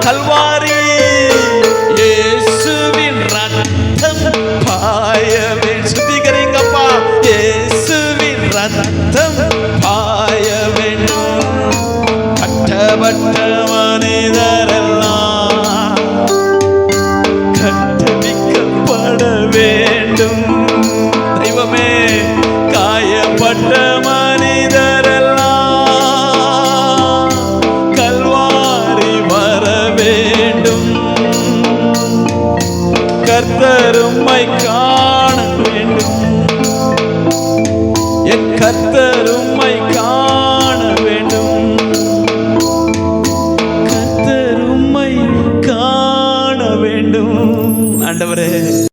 கல்வாரி இயேசுவின் ரத்தம் பாயவே. சுத்திகரிங்கப்பா. இயேசுவின் ரத்தம் பாய வேண்டும். கட்டப்பட்ட மனிதரெல்லாம் கட்டுவிக்கப்பட வேண்டும். தெய்வமே, காயப்பட்ட மனிதரெல்லாம் கல்வாரி வர வேண்டும். கர்த்தர் உம்மை காண வேண்டும். என் கர்த்தர் உம்மை காண